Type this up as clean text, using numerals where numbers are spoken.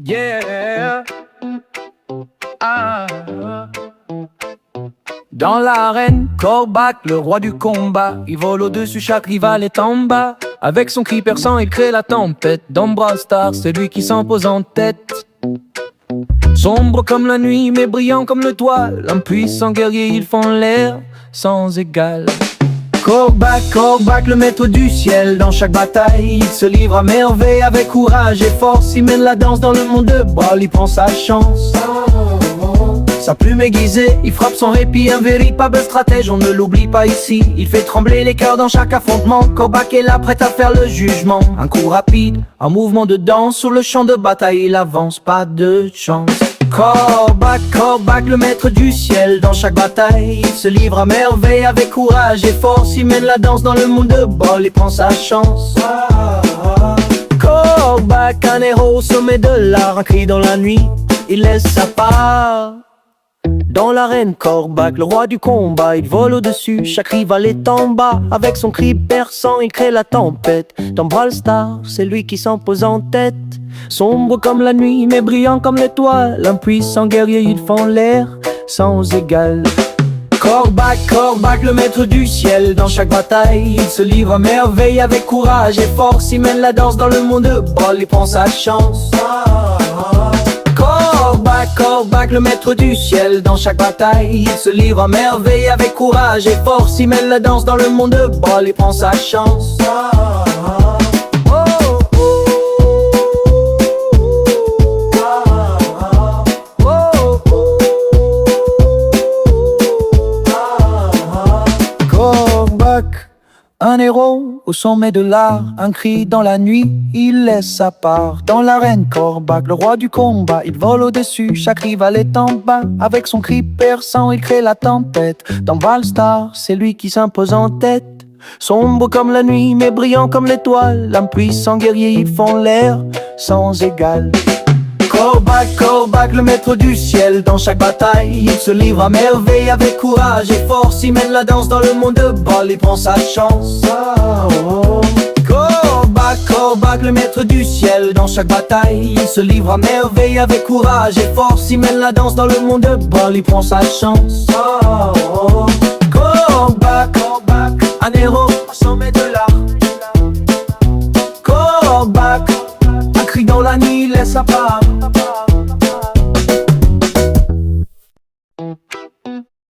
Yeah. Ah. Dans l'arène, Corbac, le roi du combat, il vole au-dessus, chaque rival est en bas. Avec son cri perçant, il crée la tempête. Dans Brawl Stars, c'est lui qui s'impose en tête. Sombre comme la nuit, mais brillant comme le toit. Un puissant guerrier, ils font l'air sans égal. Corbac, Corbac, le maître du ciel. Dans chaque bataille, il se livre à merveille. Avec courage et force, il mène la danse dans le monde de Brawl. Il prend sa chance. Sa plume aiguisée, il frappe son répit. Un véritable stratège, on ne l'oublie pas ici. Il fait trembler les cœurs dans chaque affrontement. Corbac est là, prêt à faire le jugement. Un coup rapide, un mouvement de danse. Sur le champ de bataille, il avance, pas de chance. Corbac, Corbac, le maître du ciel. Dans chaque bataille, il se livre à merveille. Avec courage et force, il mène la danse dans le monde de Brawl. Il prend sa chance. Corbac, un héros au sommet de l'art. Un cri dans la nuit, il laisse sa part. Dans l'arène, Corbac, le roi du combat, il vole au-dessus, chaque rival est en bas. Avec son cri perçant, il crée la tempête. Dans Brawl Stars, c'est lui qui s'impose en tête. Sombre comme la nuit, mais brillant comme l'étoile. Un puissant guerrier, ils font l'air sans égal. Corbac, Corbac, le maître du ciel. Dans chaque bataille, il se livre à merveille. Avec courage et force, il mène la danse dans le monde de Brawl. Il prend sa chance. Corbac, Corbac, le maître du ciel. Dans chaque bataille, il se livre à merveille. Avec courage et force, il mène la danse dans le monde de Brawl. Il prend sa chance. Corbac, un héros au sommet de l'art, un cri dans la nuit, il laisse sa part. Dans l'arène, Corbac, le roi du combat, il vole au-dessus, chaque rival est en bas. Avec son cri perçant, il crée la tempête. Dans Brawl Stars, c'est lui qui s'impose en tête. Sombre comme la nuit, mais brillant comme l'étoile. Un puissant guerrier, ils font l'air sans égal. Corbac, Corbac, le maître du ciel. Dans chaque bataille, il se livre à merveille. Avec courage et force, il mène la danse dans le monde de Brawl. Il prend sa chance. Corbac, Corbac, le maître du ciel. Dans chaque bataille, il se livre à merveille. Avec courage et force, il mène la danse dans le monde de Brawl. Il prend sa chance.